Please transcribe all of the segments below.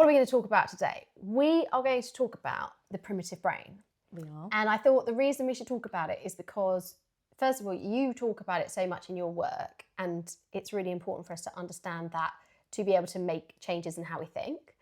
are we going to talk about today? We are going to talk about the primitive brain. We are. And I thought the reason we should talk about it is because, first of all, you talk about it so much in your work, and it's really important for us to understand that to be able to make changes in how we think.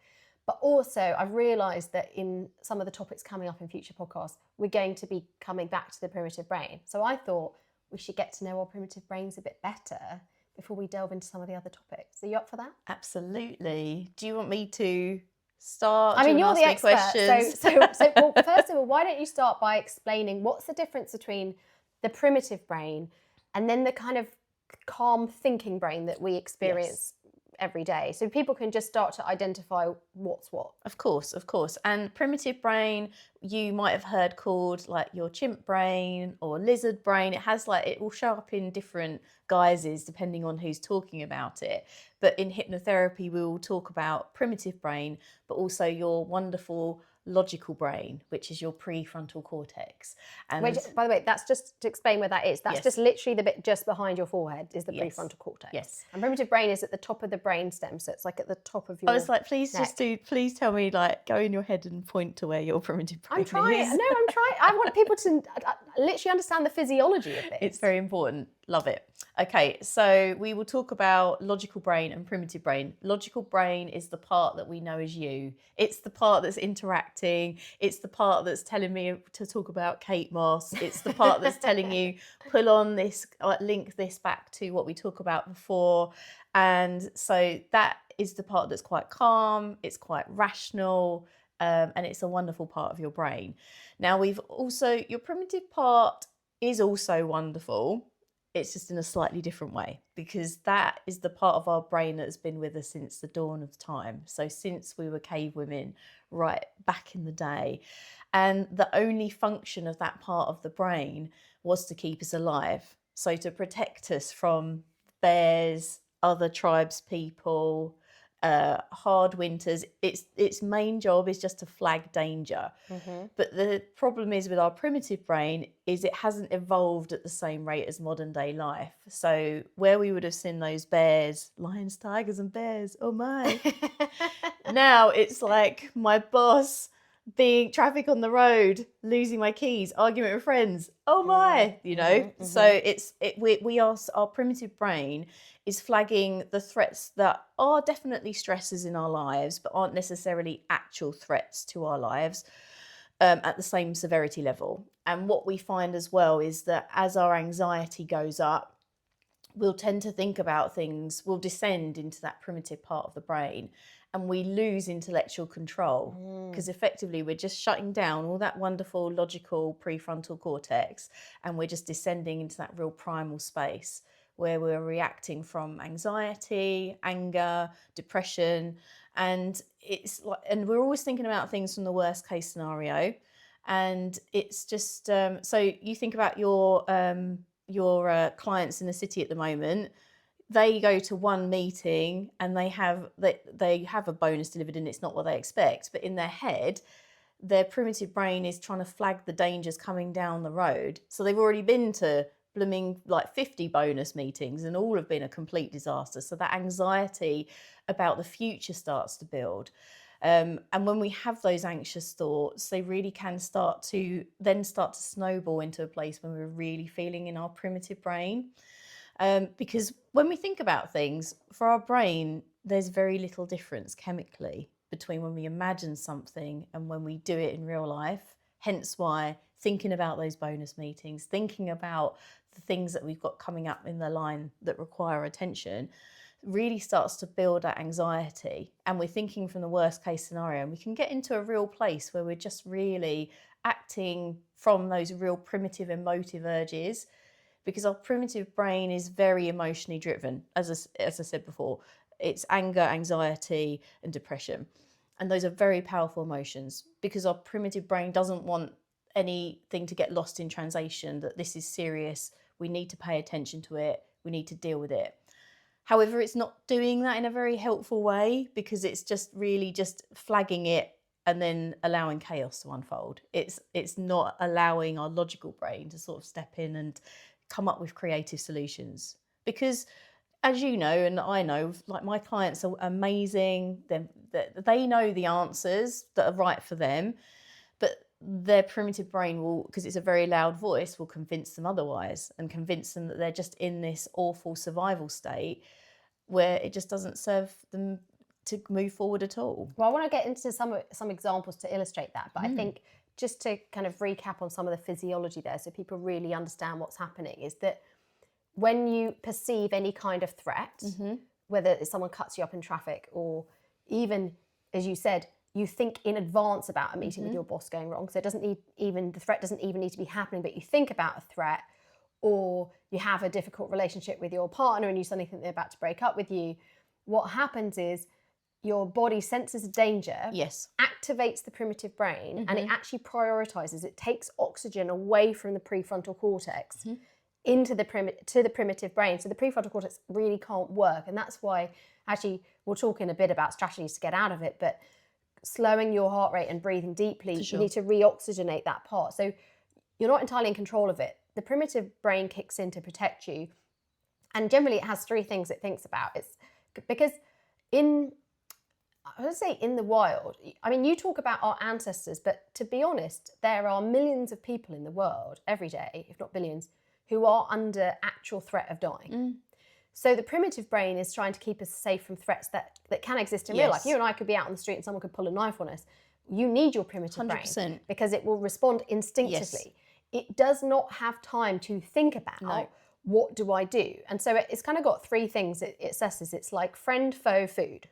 But also, I've realised that in some of the topics coming up in future podcasts, we're going to be coming back to the primitive brain. So I thought we should get to know our primitive brains a bit better before we delve into some of the other topics. Are you up for that? Absolutely. Do you want me to start? I mean, Do you you're want the to ask me expert. questions? So well, first of all, why don't you start by explaining what's the difference between the primitive brain and then the kind of calm thinking brain that we experience every day, so people can just start to identify what's what. Of course. And primitive brain, you might have heard called like your chimp brain or lizard brain. It will show up in different guises depending on who's talking about it. But in hypnotherapy, we will talk about primitive brain, but also your wonderful logical brain, which is your prefrontal cortex. And which, by the way, that's just to explain where that is. That's just literally the bit just behind your forehead is the prefrontal cortex. Yes. And primitive brain is at the top of the brain stem, so it's like at the top of your I was like, please neck. please tell me, like, go in your head and point to where your primitive brain I'm trying. is. No, I'm trying. I want people to literally understand the physiology of this. It's very important. Love it. Okay, so we will talk about logical brain and primitive brain. Logical brain is the part that we know as you. It's the part that's interacting. It's the part that's telling me to talk about Kate Moss. It's the part that's telling you, pull on this, link this back to what we talked about before. And so that is the part that's quite calm. It's quite rational. And it's a wonderful part of your brain. Now, your primitive part is also wonderful. It's just in a slightly different way, because that is the part of our brain that's been with us since the dawn of time. So since we were cave women, right back in the day. And the only function of that part of the brain was to keep us alive. So to protect us from bears, other tribes people, hard winters. Its main job is just to flag danger. Mm-hmm. But the problem is with our primitive brain is it hasn't evolved at the same rate as modern day life. So where we would have seen those bears, lions, tigers and bears, oh my. Now it's like my boss, being traffic on the road, losing my keys, argument with friends, oh my, you know. Mm-hmm. So our primitive brain is flagging the threats that are definitely stresses in our lives, but aren't necessarily actual threats to our lives at the same severity level. And what we find as well is that as our anxiety goes up, we'll tend to think about things, we'll descend into that primitive part of the brain, and we lose intellectual control, because effectively we're just shutting down all that wonderful logical prefrontal cortex, and we're just descending into that real primal space where we're reacting from anxiety, anger, depression, and we're always thinking about things from the worst case scenario. And it's just so you think about your clients in the city at the moment. They go to one meeting and they have a bonus delivered, and it's not what they expect. But in their head, their primitive brain is trying to flag the dangers coming down the road. So they've already been to blooming like 50 bonus meetings, and all have been a complete disaster. So that anxiety about the future starts to build. And when we have those anxious thoughts, they really can start to snowball into a place when we're really feeling in our primitive brain. Because when we think about things, for our brain, there's very little difference chemically between when we imagine something and when we do it in real life. Hence why thinking about those bonus meetings, thinking about the things that we've got coming up in the line that require attention, really starts to build that anxiety. And we're thinking from the worst case scenario, and we can get into a real place where we're just really acting from those real primitive emotive urges, because our primitive brain is very emotionally driven. As I said before, it's anger, anxiety, and depression. And those are very powerful emotions, because our primitive brain doesn't want anything to get lost in translation, that this is serious, we need to pay attention to it, we need to deal with it. However, it's not doing that in a very helpful way, because it's just really just flagging it and then allowing chaos to unfold. It's not allowing our logical brain to sort of step in and come up with creative solutions. Because as you know, and I know, like my clients are amazing. They know the answers that are right for them, but their primitive brain will, because it's a very loud voice, will convince them otherwise and convince them that they're just in this awful survival state where it just doesn't serve them to move forward at all. Well, I want to get into some examples to illustrate that, but I think just to kind of recap on some of the physiology there so people really understand what's happening is that when you perceive any kind of threat, whether it's someone cuts you up in traffic or even, as you said, you think in advance about a meeting with your boss going wrong. So it doesn't need the threat doesn't even need to be happening, but you think about a threat, or you have a difficult relationship with your partner and you suddenly think they're about to break up with you. What happens is your body senses danger, activates the primitive brain, and it actually prioritizes. It takes oxygen away from the prefrontal cortex into the primitive brain. So the prefrontal cortex really can't work, and that's why actually we'll talk in a bit about strategies to get out of it, but slowing your heart rate and breathing deeply, you need to reoxygenate that part. So you're not entirely in control of it. The primitive brain kicks in to protect you, and generally it has three things it thinks about. It's because I would say in the wild, I mean, you talk about our ancestors, but to be honest, there are millions of people in the world every day, if not billions, who are under actual threat of dying. So the primitive brain is trying to keep us safe from threats that can exist in real life. You and I could be out on the street and someone could pull a knife on us. You need your primitive 100%. brain because it will respond instinctively. It does not have time to think about what do I do? And so it's kind of got three things it assesses. It's like friend, foe, food.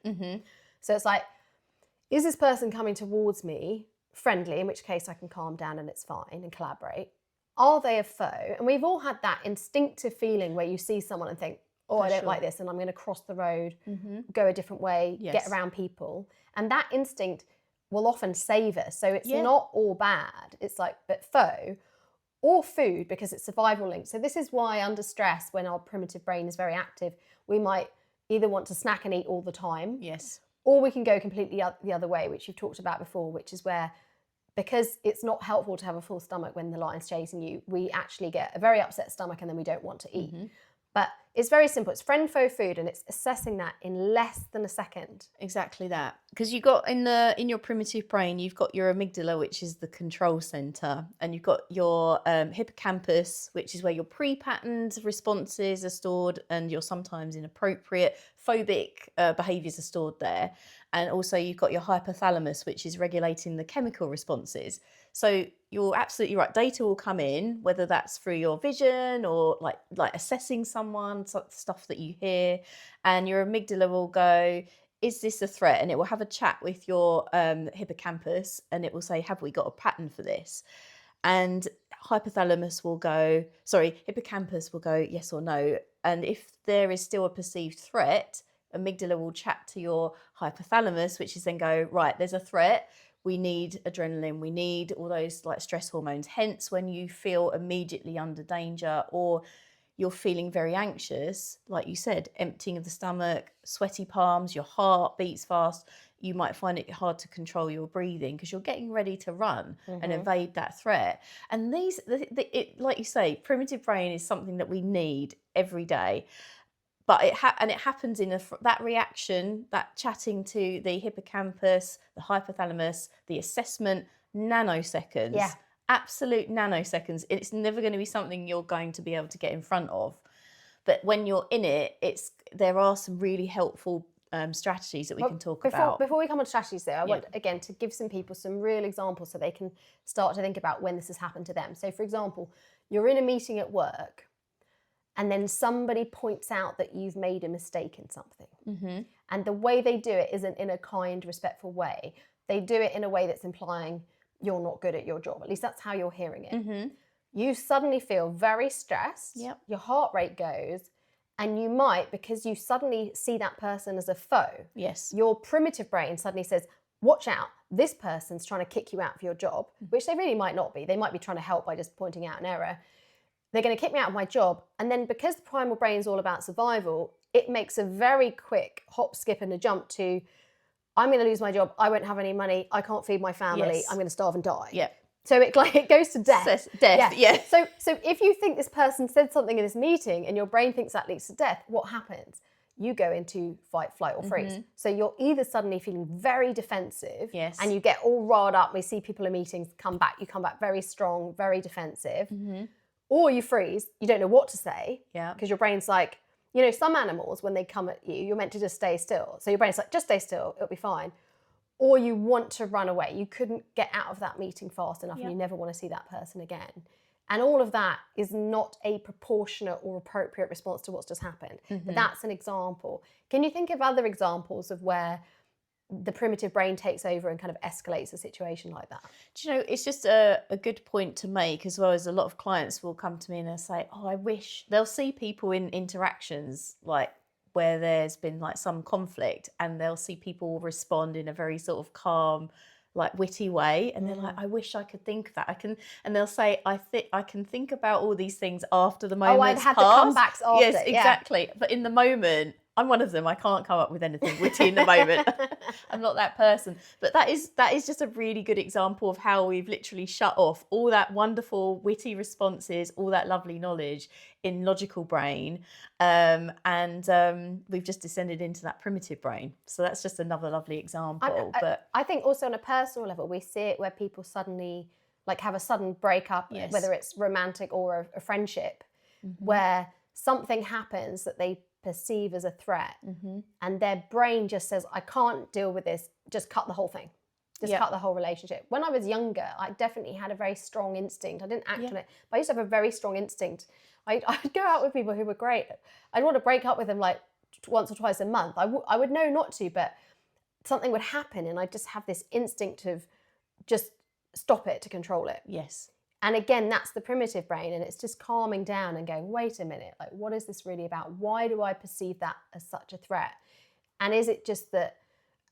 So it's like, is this person coming towards me friendly, in which case I can calm down and it's fine and collaborate? Are they a foe? And we've all had that instinctive feeling where you see someone and think, oh, I don't like this, and I'm going to cross the road, go a different way, get around people. And that instinct will often save us. So it's not all bad. It's like, but foe or food, because it's survival linked. So this is why under stress, when our primitive brain is very active, we might either want to snack and eat all the time. Or we can go completely the other way, which you've talked about before, which is where, because it's not helpful to have a full stomach when the lion's chasing you, we actually get a very upset stomach and then we don't want to eat. But it's very simple. It's friend, foe, food, and it's assessing that in less than a second. Exactly that. Because you've got in your primitive brain, you've got your amygdala, which is the control center, and you've got your hippocampus, which is where your pre-patterned responses are stored, and your sometimes inappropriate phobic behaviors are stored there. And also you've got your hypothalamus, which is regulating the chemical responses. So you're absolutely right. Data will come in, whether that's through your vision or like assessing someone, stuff that you hear, and your amygdala will go, is this a threat? And it will have a chat with your hippocampus, and it will say, have we got a pattern for this? And hippocampus will go, yes or no. And if there is still a perceived threat, amygdala will chat to your hypothalamus, which is then go, right, there's a threat. We need adrenaline. We need all those like stress hormones. Hence, when you feel immediately under danger or you're feeling very anxious, like you said, emptying of the stomach, sweaty palms, your heart beats fast, you might find it hard to control your breathing because you're getting ready to run and evade that threat. And like you say, primitive brain is something that we need every day. But it happens in that reaction, that chatting to the hippocampus, the hypothalamus, the assessment, nanoseconds. Yeah. Absolute nanoseconds. It's never going to be something you're going to be able to get in front of. But when you're in it, there are some really helpful strategies that we can talk about. Before we come on to strategies though, I want, again, to give some people some real examples so they can start to think about when this has happened to them. So for example, you're in a meeting at work, and then somebody points out that you've made a mistake in something. And the way they do it isn't in a kind, respectful way. They do it in a way that's implying you're not good at your job. At least that's how you're hearing it. You suddenly feel very stressed. Your heart rate goes, and you might, because you suddenly see that person as a foe, your primitive brain suddenly says, watch out, this person's trying to kick you out of your job, which they really might not be. They might be trying to help by just pointing out an error. They're going to kick me out of my job. And then because the primal brain is all about survival, it makes a very quick hop, skip and a jump to, I'm going to lose my job. I won't have any money. I can't feed my family. I'm going to starve and die. So it goes to death. So if you think this person said something in this meeting and your brain thinks that leads to death, what happens? you go into fight, flight, or freeze. Mm-hmm. So you're either suddenly feeling very defensive, Yes. and you get all riled up. We see people in meetings you come back very strong, very defensive, or you freeze. You don't know what to say, because your brain's like, some animals, when they come at you, you're meant to just stay still. So your brain's like, just stay still, it'll be fine. Or you want to run away. You couldn't get out of that meeting fast enough, and you never want to see that person again. And all of that is not a proportionate or appropriate response to what's just happened. But that's an example. Can you think of other examples of where the primitive brain takes over and kind of escalates a situation like that? Do you know, it's just a good point to make, as well as a lot of clients will come to me and they'll say, oh, I wish, they'll see people in interactions like where there's been like some conflict, and they'll see people respond in a very sort of calm, like witty way, and they're like, I wish I could think that. And they'll say, I can think about all these things after the moment's I've had passed. the comebacks after. Yes, exactly. But in the moment, I'm one of them. I can't come up with anything witty in the moment. I'm not that person. But that is just a really good example of how we've literally shut off all that wonderful witty responses, all that lovely knowledge in logical brain, and we've just descended into that primitive brain. So that's just another lovely example. But I think also on a personal level, we see it where people suddenly like have a sudden breakup, whether it's romantic or a friendship, where something happens that they perceive as a threat, and their brain just says, I can't deal with this, just cut the whole thing, cut the whole relationship. When I was younger, I definitely had a very strong instinct. I didn't act on it, but I used to have a very strong instinct. I'd go out with people who were great. I'd want to break up with them like once or twice a month. I would know not to, but something would happen and I'd just have this instinct of just stop it to control it. yes. And again, that's the primitive brain, and it's just calming down and going, wait a minute, like, what is this really about? Why do I perceive that as such a threat? And is it just that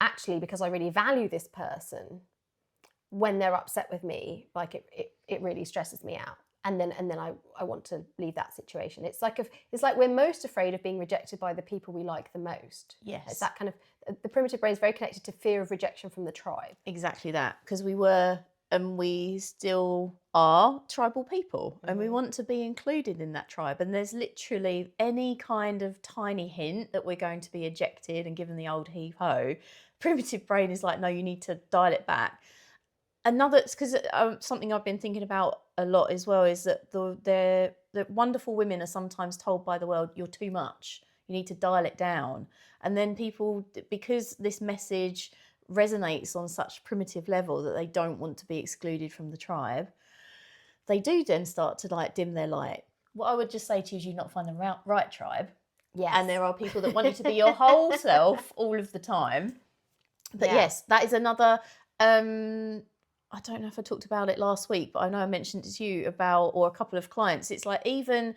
actually, because I really value this person, when they're upset with me, like it really stresses me out. And then I want to leave that situation. It's like we're most afraid of being rejected by the people we like the most. Yes. It's that kind of, the primitive brain is very connected to fear of rejection from the tribe. Exactly that, because we were and we still are tribal people, and we want to be included in that tribe. And there's literally any kind of tiny hint that we're going to be ejected and given the old heave ho, primitive brain is like, no, you need to dial it back. Another, because something I've been thinking about a lot as well is that the wonderful women are sometimes told by the world, you're too much, you need to dial it down. And then people, because this message resonates on such primitive level that they don't want to be excluded from the tribe, they do then start to like dim their light. What I would just say to you is you not find the right tribe. Yes. And there are people that want you to be your whole self all of the time. But yes, that is another, I don't know if I talked about it last week, but I know I mentioned it to you about, or a couple of clients. It's like even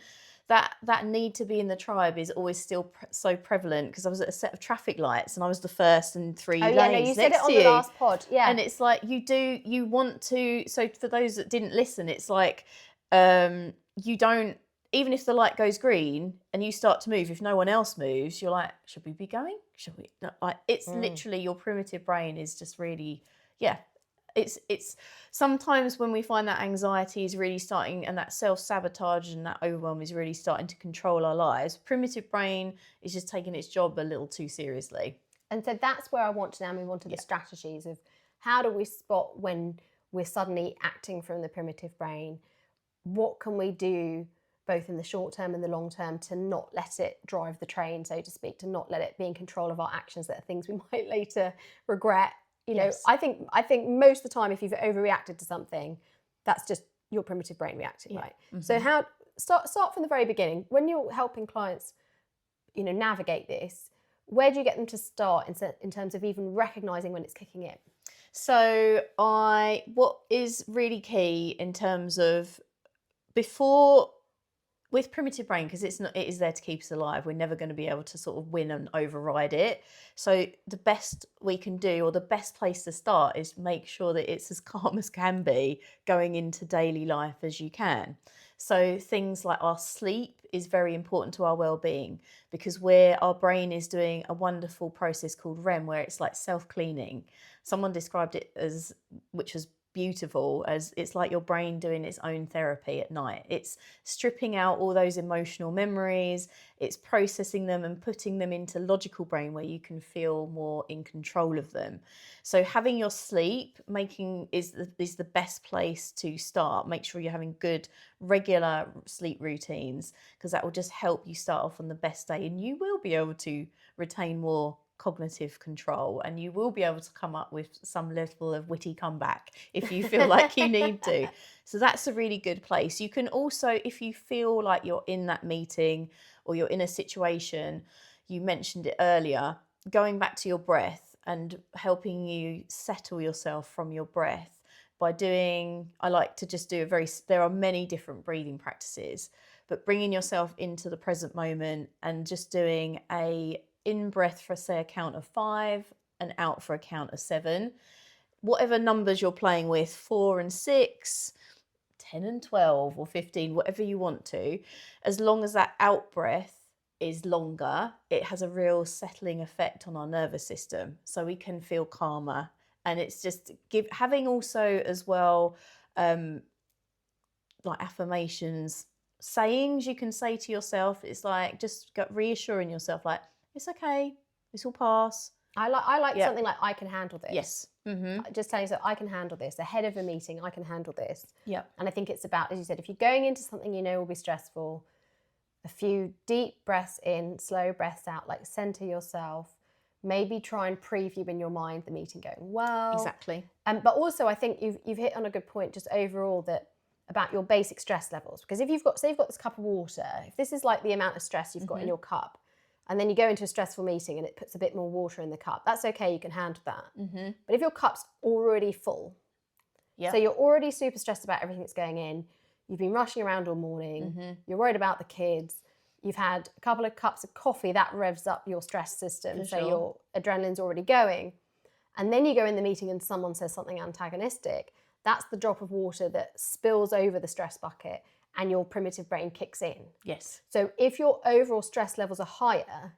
that need to be in the tribe is always still so prevalent, because I was at a set of traffic lights and I was the first in three lanes. Yeah, no, you said it on the last pod. Yeah. And it's like you want to, so for those that didn't listen, it's like you don't, even if the light goes green and you start to move, if no one else moves, you're like, should we be going? Should we? Like, it's literally your primitive brain is just really, It's sometimes when we find that anxiety is really starting, and that self-sabotage and that overwhelm is really starting to control our lives, primitive brain is just taking its job a little too seriously. And so that's where I want to now move on to the strategies of how do we spot when we're suddenly acting from the primitive brain? What can we do both in the short term and the long term to not let it drive the train, so to speak, to not let it be in control of our actions that are things we might later regret? You know, I think most of the time, if you've overreacted to something, that's just your primitive brain reacting, right? So how start from the very beginning. When you're helping clients, you know, navigate this, where do you get them to start in terms of even recognizing when it's kicking in? So what is really key in terms of before, with primitive brain, because it is there to keep us alive, we're never going to be able to sort of win and override it. So the best we can do, or the best place to start, is make sure that it's as calm as can be going into daily life as you can. So things like our sleep is very important to our well-being, because our brain is doing a wonderful process called REM, where it's like self-cleaning. Someone described it as, which was beautiful, as it's like your brain doing its own therapy at night. It's stripping out all those emotional memories, it's processing them and putting them into logical brain where you can feel more in control of them. So having your sleep is the best place to start. Make sure you're having good regular sleep routines, because that will just help you start off on the best day, and you will be able to retain more cognitive control, and you will be able to come up with some level of witty comeback if you feel like you need to. So that's a really good place. You can also, if you feel like you're in that meeting or you're in a situation, you mentioned it earlier, going back to your breath and helping you settle yourself from your breath by doing, I like to just do there are many different breathing practices, but bringing yourself into the present moment and just doing a in breath for, say, a count of 5 and out for a count of 7. Whatever numbers you're playing with, 4 and 6, 10 and 12 or 15, whatever you want to, as long as that out breath is longer, it has a real settling effect on our nervous system, so we can feel calmer. And it's just having also as well, like affirmations, sayings you can say to yourself. It's like just reassuring yourself, like, it's okay, this will pass. I like something like, I can handle this. Yes. Mm-hmm. Just telling yourself, I can handle this. Ahead of a meeting, I can handle this. Yeah. And I think it's about, as you said, if you're going into something you know will be stressful, a few deep breaths in, slow breaths out, like center yourself. Maybe try and preview in your mind the meeting going well. Exactly. But also, I think you've hit on a good point just overall, that about your basic stress levels. Because if you've got this cup of water, if this is like the amount of stress you've got in your cup, and then you go into a stressful meeting and it puts a bit more water in the cup, that's okay, you can handle that. Mm-hmm. But if your cup's already full, so you're already super stressed about everything that's going in, you've been rushing around all morning, you're worried about the kids, you've had a couple of cups of coffee, that revs up your stress system, so your adrenaline's already going. And then you go in the meeting and someone says something antagonistic, that's the drop of water that spills over the stress bucket and your primitive brain kicks in. Yes. So if your overall stress levels are higher,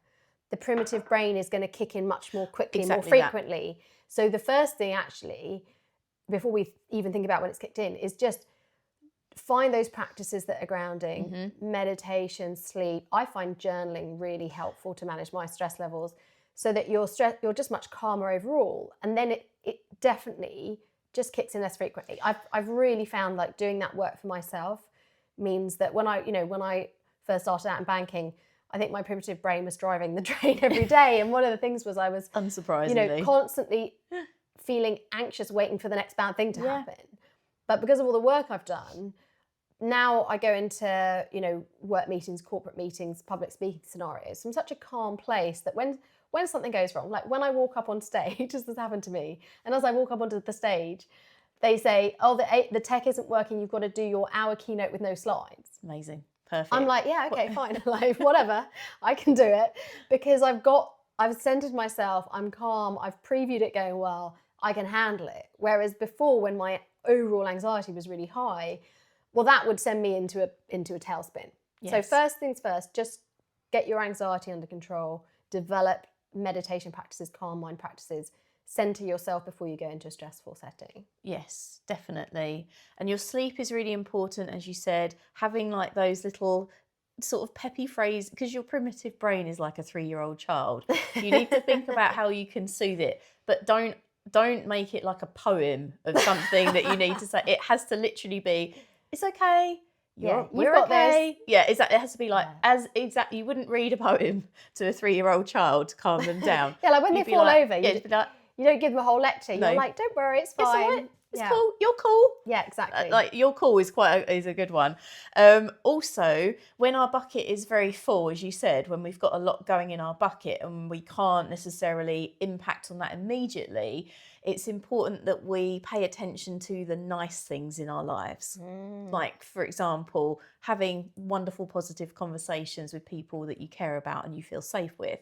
the primitive brain is going to kick in much more quickly, more frequently. So the first thing actually, before we even think about when it's kicked in, is just find those practices that are grounding, meditation, sleep. I find journaling really helpful to manage my stress levels, so that you're just much calmer overall. And then it definitely just kicks in less frequently. I've really found like doing that work for myself means that when I first started out in banking, I think my primitive brain was driving the train every day. And one of the things was I was, unsurprisingly, constantly feeling anxious, waiting for the next bad thing to happen. But because of all the work I've done, now I go into, work meetings, corporate meetings, public speaking scenarios from such a calm place that when something goes wrong, like when I walk up on stage, as this happened to me, and as I walk up onto the stage, they say, oh, the tech isn't working, you've got to do your hour keynote with no slides. Amazing. Perfect. I'm like, yeah, okay, fine. Like, whatever, I can do it, because I've centered myself, I'm calm, I've previewed it going well, I can handle it. Whereas before, when my overall anxiety was really high, well, that would send me into a tailspin. Yes. So first things first, just get your anxiety under control, develop meditation practices, calm mind practices, center yourself before you go into a stressful setting. Yes, definitely. And your sleep is really important, as you said, having like those little sort of peppy phrase, because your primitive brain is like a 3-year-old child. You need to think about how you can soothe it, but don't make it like a poem of something that you need to say. It has to literally be, it's okay. You're got okay. this. Yeah, exactly. It has to be like you wouldn't read a poem to a 3-year-old child to calm them down. Yeah, like when they fall over, you don't give them a whole lecture. No. You're like, don't worry, it's fine. It's all right. It's cool. You're cool. Yeah, exactly. Like you're cool is is a good one. Also, when our bucket is very full, as you said, when we've got a lot going in our bucket and we can't necessarily impact on that immediately, it's important that we pay attention to the nice things in our lives. Like, for example, having wonderful, positive conversations with people that you care about and you feel safe with.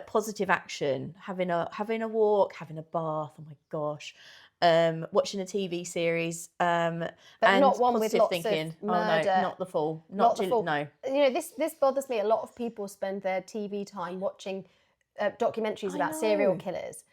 Positive action, having a walk, having a bath. Oh my gosh. Watching a TV series, but and not one with lots thinking. Of murder. Oh no, not the full, not the full. No. This bothers me. A lot of people spend their TV time watching documentaries about serial killers,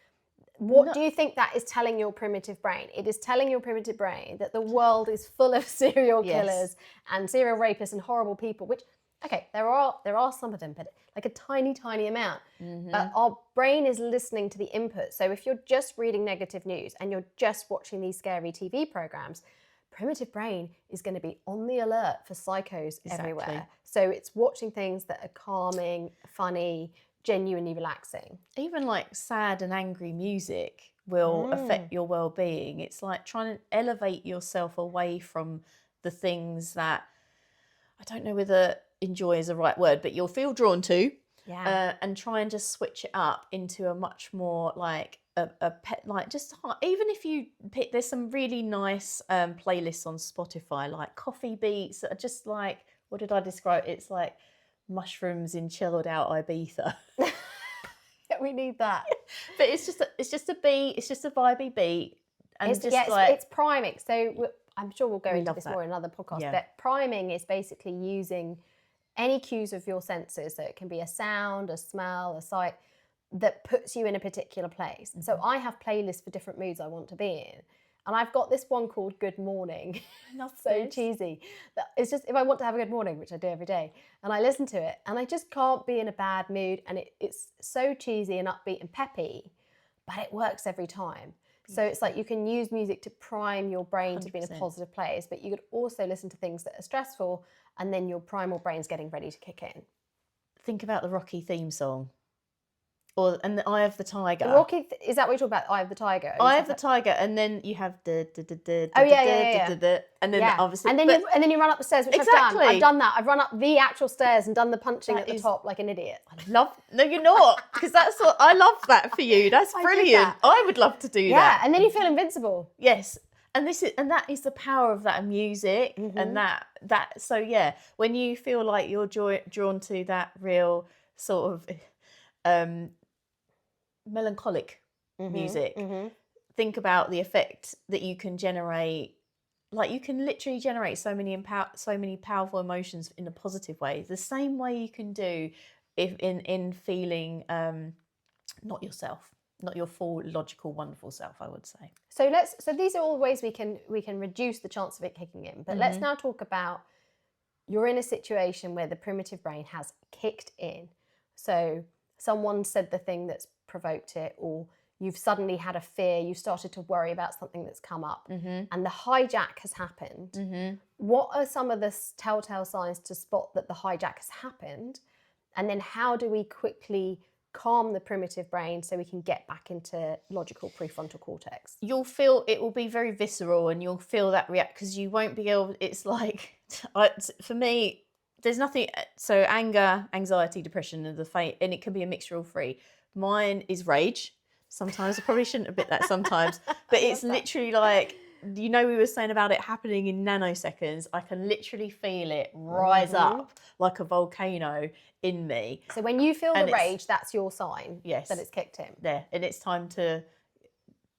What do you think that is telling your primitive brain? It is telling your primitive brain that the world is full of serial killers and serial rapists and horrible people, which, okay, there are some of them, but like a tiny, tiny amount. But our brain is listening to the input. So if you're just reading negative news and you're just watching these scary TV programs, primitive brain is going to be on the alert for psychos everywhere. So it's watching things that are calming, funny, genuinely relaxing. Even like sad and angry music will affect your well-being. It's like trying to elevate yourself away from the things that, I don't know whether enjoy is the right word, but you'll feel drawn to, and try and just switch it up into a much more like a pet, like just even if you pick, there's some really nice playlists on Spotify, like coffee beats that are just like, what did I describe? It's like mushrooms in chilled out Ibiza. We need that. But it's just a beat, it's just a vibey beat, and it's priming. So I'm sure we'll go into this more in another podcast, but priming is basically using any cues of your senses. So it can be a sound, a smell, a sight that puts you in a particular place. So I have playlists for different moods I want to be in. And I've got this one called Good Morning. So cheesy. It's just if I want to have a good morning, which I do every day, and I listen to it and I just can't be in a bad mood, and it's so cheesy and upbeat and peppy, but it works every time. So it's like you can use music to prime your brain 100%. To be in a positive place, but you could also listen to things that are stressful, and then your primal brain's getting ready to kick in. Think about the Rocky theme song. And the Eye of the Tiger. Rocky, is that what you're talking about? Eye of the Tiger. Eye of the Tiger, and then you have the and then obviously, and then you run up the stairs, which exactly. I've done that. I've run up the actual stairs and done the punching at the top like an idiot. No, you're not, because that's what I love that for you. That's brilliant. I would love to do that. Yeah, and then you feel invincible. Yes. And that is the power of that music, and that so yeah, when you feel like you're drawn to that real sort of melancholic music, think about the effect that you can generate. Like you can literally generate so many powerful emotions in a positive way. The same way you can do if in feeling not yourself. Not your full, logical, wonderful self, I would say. So these are all ways we can reduce the chance of it kicking in. But let's now talk about, you're in a situation where the primitive brain has kicked in. So someone said the thing that's provoked it, or you've suddenly had a fear, you started to worry about something that's come up, and the hijack has happened. What are some of the telltale signs to spot that the hijack has happened? And then how do we quickly calm the primitive brain so we can get back into logical prefrontal cortex? You'll feel it will be very visceral, and you'll feel that react, because you won't be able, it's like, for me, there's nothing, so anger, anxiety, depression, and and it can be a mixture of three. Mine is rage. Sometimes I probably shouldn't admit that sometimes, but it's literally like, we were saying about it happening in nanoseconds. I can literally feel it rise up like a volcano in me. So when you feel the rage, that's your sign that it's kicked in. Yeah, and it's time to,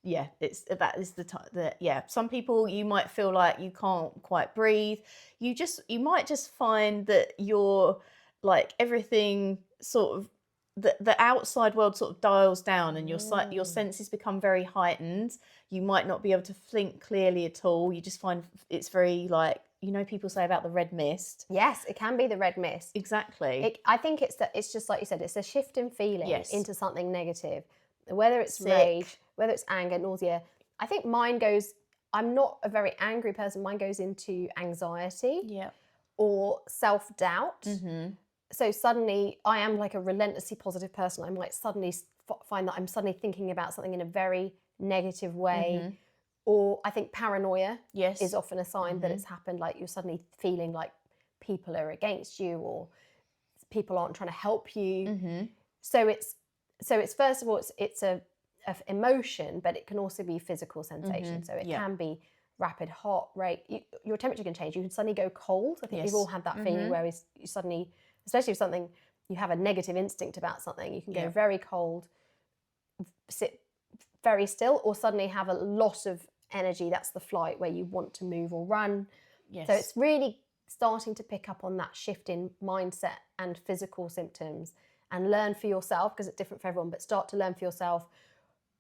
that is the time. Some people, you might feel like you can't quite breathe. You might just find that you're like everything sort of, the outside world sort of dials down, and your senses become very heightened. You might not be able to think clearly at all. You just find it's very like, people say about the red mist. Yes, it can be the red mist. Exactly. I think it's just like you said, it's a shift in feeling into something negative. Whether it's rage, whether it's anger, nausea. I think mine goes, I'm not a very angry person. Mine goes into anxiety or self-doubt. So suddenly I am like a relentlessly positive person. I might suddenly find that I'm suddenly thinking about something in a very negative way. Or I think paranoia is often a sign that it's happened. Like you're suddenly feeling like people are against you, or people aren't trying to help you. So it's first of all, it's a emotion, but it can also be physical sensation. So it can be rapid heart rate. Your temperature can change. You can suddenly go cold. I think we've all had that feeling where you suddenly, especially if something, you have a negative instinct about something, you can go very cold, sit very still, or suddenly have a lot of energy. That's the flight where you want to move or run. So it's really starting to pick up on that shift in mindset and physical symptoms, and learn for yourself, because it's different for everyone, but start to learn for yourself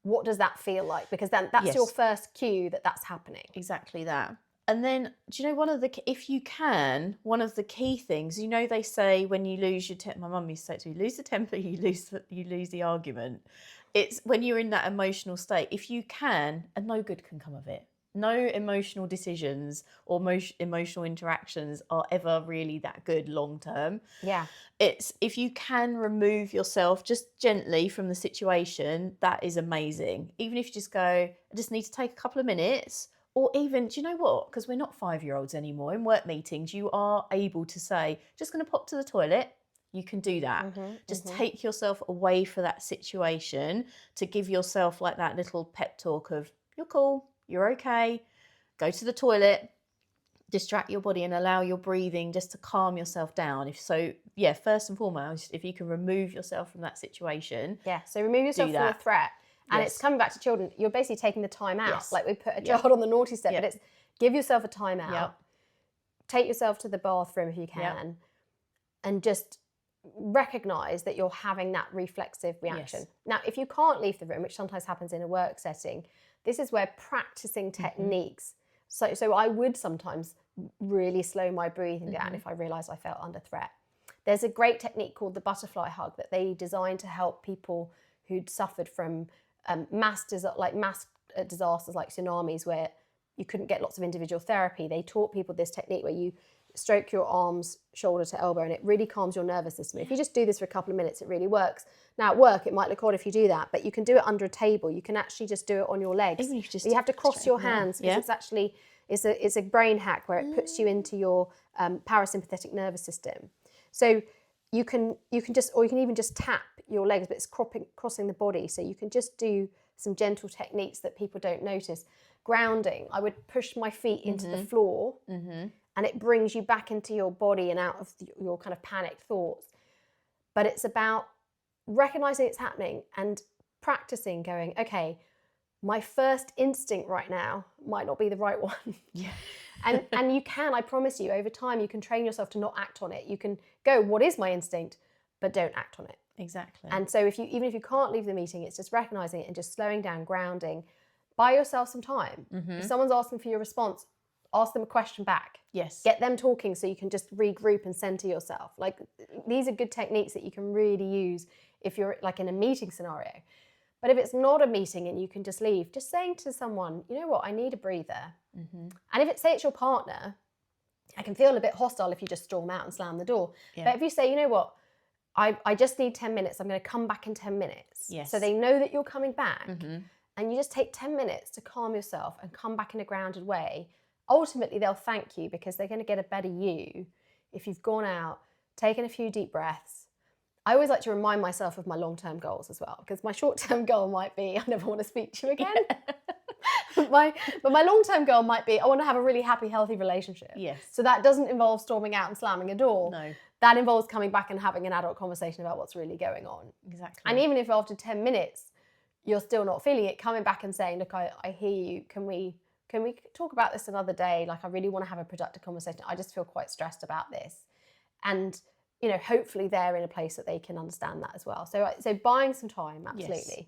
what does that feel like? Because then that's Yes. your first cue that that's happening. Exactly that. And then, do you know, if you can, one of the key things, you know, they say when you lose your temper, my mum used to say to me, lose the temper, you lose the argument. It's when you're in that emotional state, if you can, and no good can come of it. No emotional decisions or emotional interactions are ever really that good long term. Yeah. It's if you can remove yourself just gently from the situation, that is amazing. Even if you just go, I just need to take a couple of minutes. Or even, do you know what? Because we're not 5-year-olds anymore. In work meetings, you are able to say, just going to pop to the toilet. You can do that. Just take yourself away for that situation to give yourself like that little pep talk of, you're cool, you're okay. Go to the toilet, distract your body and allow your breathing just to calm yourself down. First and foremost, if you can remove yourself from that situation. Yeah, so remove yourself from a threat. And it's coming back to children. You're basically taking the time out. Yes. Like we put a child on the naughty step, but it's give yourself a time out. Take yourself to the bathroom if you can. And just recognize that you're having that reflexive reaction. Yes. Now, if you can't leave the room, which sometimes happens in a work setting, this is where practicing techniques. So I would sometimes really slow my breathing down if I realized I felt under threat. There's a great technique called the butterfly hug that they designed to help people who'd suffered from mass disasters like tsunamis, where you couldn't get lots of individual therapy. They taught people this technique where you stroke your arms shoulder to elbow, and it really calms your nervous system. If you just do this for a couple of minutes, it really works. Now at work, it might look odd if you do that, but you can do it under a table. You can actually just do it on your legs. Even if you you have to cross your hands, because it's actually it's a brain hack where it puts you into your parasympathetic nervous system. So you can even just tap your legs, but it's crossing the body. So you can just do some gentle techniques that people don't notice. Grounding, I would push my feet into the floor, and it brings you back into your body and out of your kind of panicked thoughts. But it's about recognizing it's happening and practicing going, okay, my first instinct right now might not be the right one. Yeah. And you can, I promise you, over time, you can train yourself to not act on it. You can go, what is my instinct? But don't act on it. Exactly. And so even if you can't leave the meeting, it's just recognizing it and just slowing down, grounding. Buy yourself some time. If someone's asking for your response, ask them a question back. Yes. Get them talking so you can just regroup and center yourself. Like, these are good techniques that you can really use if you're like in a meeting scenario. But if it's not a meeting and you can just leave, just saying to someone, you know what, I need a breather. And if say it's your partner, I can feel a bit hostile if you just storm out and slam the door. But if you say, you know what, I just need 10 minutes, I'm going to come back in 10 minutes. Yes. So they know that you're coming back. And you just take 10 minutes to calm yourself and come back in a grounded way. Ultimately, they'll thank you because they're going to get a better you if you've gone out, taken a few deep breaths. I always like to remind myself of my long-term goals as well, because my short-term goal might be, I never want to speak to you again. But my long-term goal might be, I want to have a really happy, healthy relationship. Yes. So that doesn't involve storming out and slamming a door. No. That involves coming back and having an adult conversation about what's really going on. Exactly. And even if after 10 minutes, you're still not feeling it, coming back and saying, look, I hear you. Can we talk about this another day? Like, I really want to have a productive conversation. I just feel quite stressed about this. And, you know, hopefully they're in a place that they can understand that as well. So buying some time, absolutely. Yes.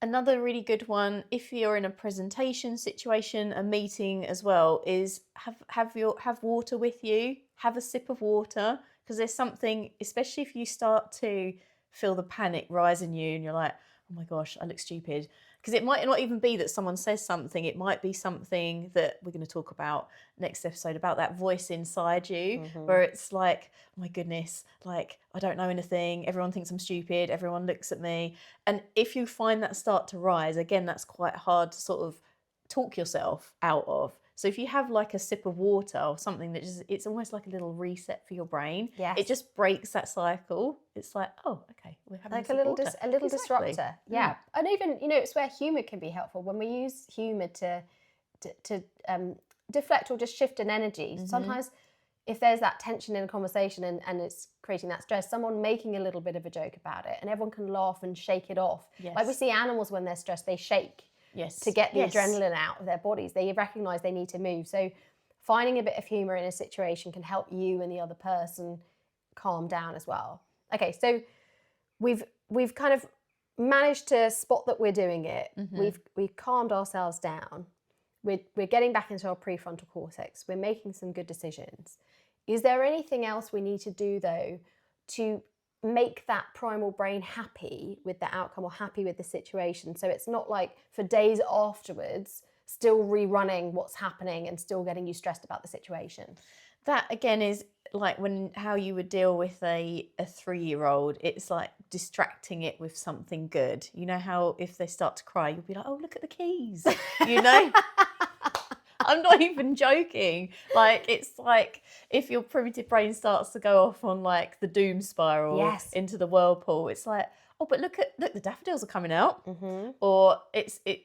Another really good one, if you're in a presentation situation, a meeting as well, is have water with you. Have a sip of water, because there's something, especially if you start to feel the panic rise in you and you're like, oh my gosh, I look stupid. Because it might not even be that someone says something. It might be something that we're going to talk about next episode, about that voice inside you, where it's like, oh my goodness, like, I don't know anything. Everyone thinks I'm stupid. Everyone looks at me. And if you find that start to rise, again, that's quite hard to sort of talk yourself out of. So if you have like a sip of water or something that just, it's almost like a little reset for your brain. Yes. It just breaks that cycle. It's like, oh, okay, we're having like a little exactly. Disruptor. Yeah. And even, you know, it's where humour can be helpful. When we use humour to deflect or just shift an energy, sometimes if there's that tension in a conversation and it's creating that stress, someone making a little bit of a joke about it and everyone can laugh and shake it off. Yes. Like we see animals when they're stressed, they shake. Yes. To get the adrenaline out of their bodies. They recognise they need to move. So finding a bit of humour in a situation can help you and the other person calm down as well. Okay, so we've kind of managed to spot that we're doing it. Mm-hmm. We've calmed ourselves down. We're getting back into our prefrontal cortex. We're making some good decisions. Is there anything else we need to do, though, to make that primal brain happy with the outcome or happy with the situation? So it's not like for days afterwards, still rerunning what's happening and still getting you stressed about the situation. That again is like how you would deal with a 3-year-old. It's like distracting it with something good. You know how if they start to cry, you'll be like, oh, look at the keys, you know? I'm not even joking. Like, it's like if your primitive brain starts to go off on like the doom spiral into the whirlpool, it's like, oh, but look, the daffodils are coming out. Mm-hmm. Or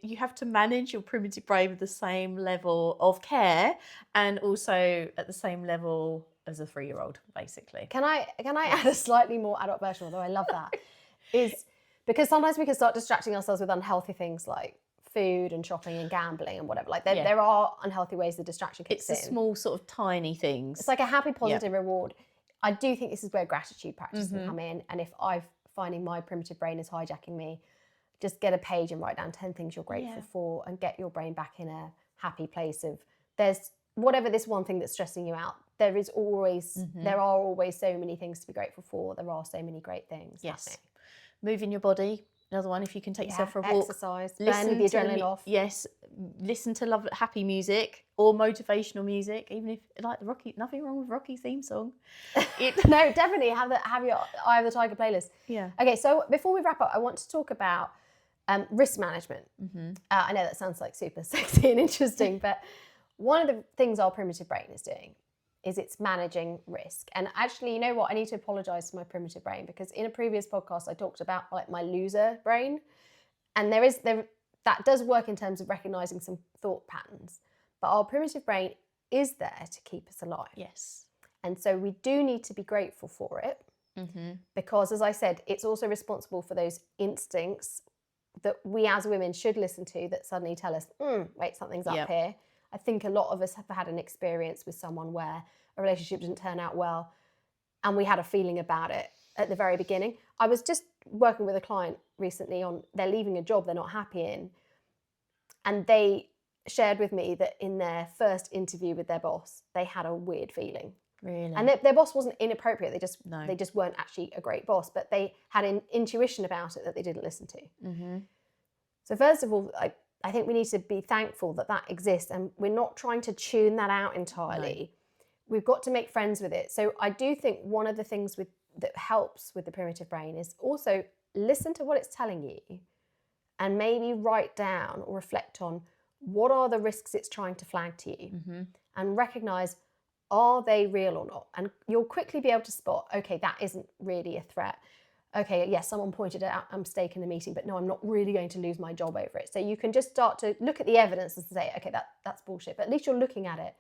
you have to manage your primitive brain with the same level of care and also at the same level as a 3-year-old, basically. Can I add a slightly more adult version, although I love that, is because sometimes we can start distracting ourselves with unhealthy things like food and shopping and gambling and whatever. Like there are unhealthy ways the distraction kicks in. It's the small sort of tiny things. It's like a happy, positive reward. I do think this is where gratitude practice can come in. And if I'm finding my primitive brain is hijacking me, just get a page and write down 10 things you're grateful for and get your brain back in a happy place of there's whatever this one thing that's stressing you out. There are always so many things to be grateful for. There are so many great things happening. Moving your body. Another one, if you can take yourself for a walk. Exercise, burn the adrenaline off. Yes, listen to happy music or motivational music, even if like the Rocky, nothing wrong with Rocky's theme song. No, definitely have your Eye of the Tiger playlist. Yeah. Okay, so before we wrap up, I want to talk about risk management. I know that sounds like super sexy and interesting, but one of the things our primitive brain is doing is it's managing risk. And actually, you know what? I need to apologize to my primitive brain because in a previous podcast, I talked about like my loser brain. And that does work in terms of recognizing some thought patterns. But our primitive brain is there to keep us alive. Yes. And so we do need to be grateful for it because, as I said, it's also responsible for those instincts that we as women should listen to that suddenly tell us, wait, something's up here. I think a lot of us have had an experience with someone where a relationship didn't turn out well and we had a feeling about it at the very beginning. I was just working with a client recently on they're leaving a job they're not happy in, and they shared with me that in their first interview with their boss, they had a weird feeling. Really? And their boss wasn't inappropriate. They just weren't actually a great boss, but they had an intuition about it that they didn't listen to. So first of all, I think we need to be thankful that exists, and we're not trying to tune that out entirely. No. We've got to make friends with it. So I do think one of the things that helps with the primitive brain is also listen to what it's telling you and maybe write down or reflect on what are the risks it's trying to flag to you and recognize, are they real or not? And you'll quickly be able to spot, okay, that isn't really a threat. Okay, yes, someone pointed out a mistake in the meeting, but no, I'm not really going to lose my job over it. So you can just start to look at the evidence and say, okay, that's bullshit, but at least you're looking at it.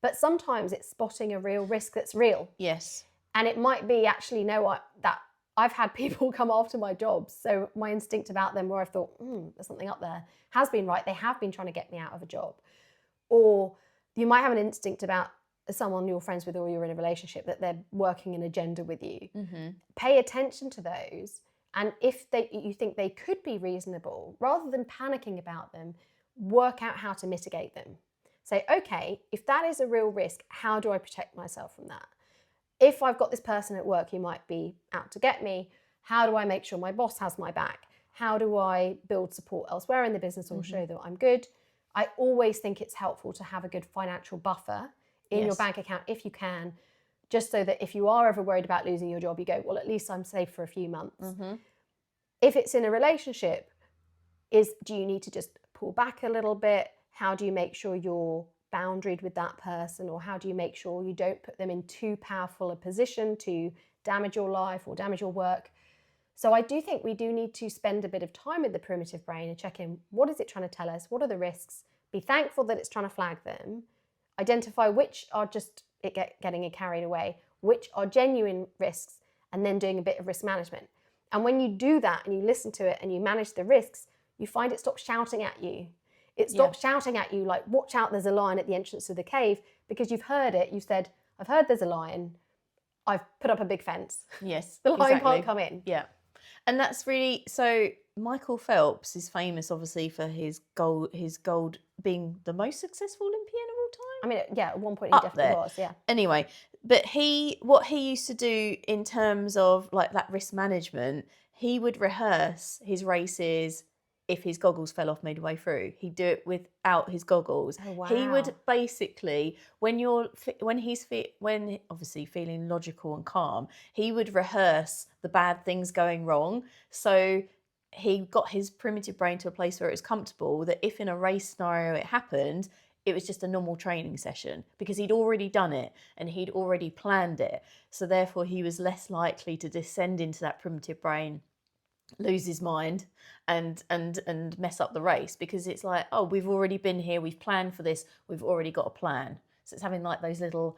But sometimes it's spotting a real risk that's real. Yes. And it might be actually, that I've had people come after my jobs. So my instinct about them where I've thought, there's something up there, has been right. They have been trying to get me out of a job. Or you might have an instinct about someone you're friends with or you're in a relationship that they're working an agenda with you. Pay attention to those, and if you think they could be reasonable, rather than panicking about them, work out how to mitigate them. Say, okay, if that is a real risk, how do I protect myself from that? If I've got this person at work who might be out to get me, how do I make sure my boss has my back? How do I build support elsewhere in the business or show that I'm good? I always think it's helpful to have a good financial buffer in your bank account if you can, just so that if you are ever worried about losing your job, you go, well, at least I'm safe for a few months. If it's in a relationship, do you need to just pull back a little bit? How do you make sure you're boundaried with that person? Or how do you make sure you don't put them in too powerful a position to damage your life or damage your work? So I do think we do need to spend a bit of time with the primitive brain and check in, what is it trying to tell us? What are the risks? Be thankful that it's trying to flag them. Identify which are just getting it carried away, which are genuine risks, and then doing a bit of risk management. And when you do that and you listen to it and you manage the risks, you find it stops shouting at you. It stops shouting at you like, watch out, there's a lion at the entrance of the cave, because you've heard it. You've said, I've heard there's a lion. I've put up a big fence. Yes, the lion can't come in. Yeah. And that's really so. Michael Phelps is famous, obviously, for his gold being the most successful Olympian of all time. I mean, yeah, at one point he Up definitely there. was, yeah. Anyway, but what he used to do in terms of like that risk management, he would rehearse his races. If his goggles fell off midway through, he'd do it without his goggles. Oh, He would wow. basically, when obviously feeling logical and calm, he would rehearse the bad things going wrong. So he got his primitive brain to a place where it was comfortable that if in a race scenario it happened, it was just a normal training session because he'd already done it and he'd already planned it. So therefore he was less likely to descend into that primitive brain, lose his mind and mess up the race, because it's like, oh, we've already been here, we've planned for this, we've already got a plan. So it's having like those little,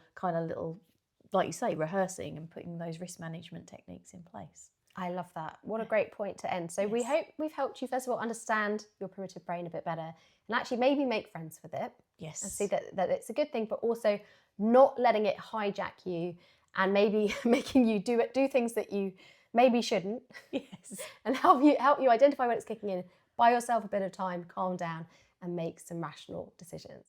like you say, rehearsing and putting those risk management techniques in place. I love that. What a great point to end. So we hope we've helped you, first of all, understand your primitive brain a bit better and actually maybe make friends with it. Yes. And see that it's a good thing, but also not letting it hijack you and maybe making you do things that you maybe shouldn't. Yes. And help you identify when it's kicking in, buy yourself a bit of time, calm down, and make some rational decisions.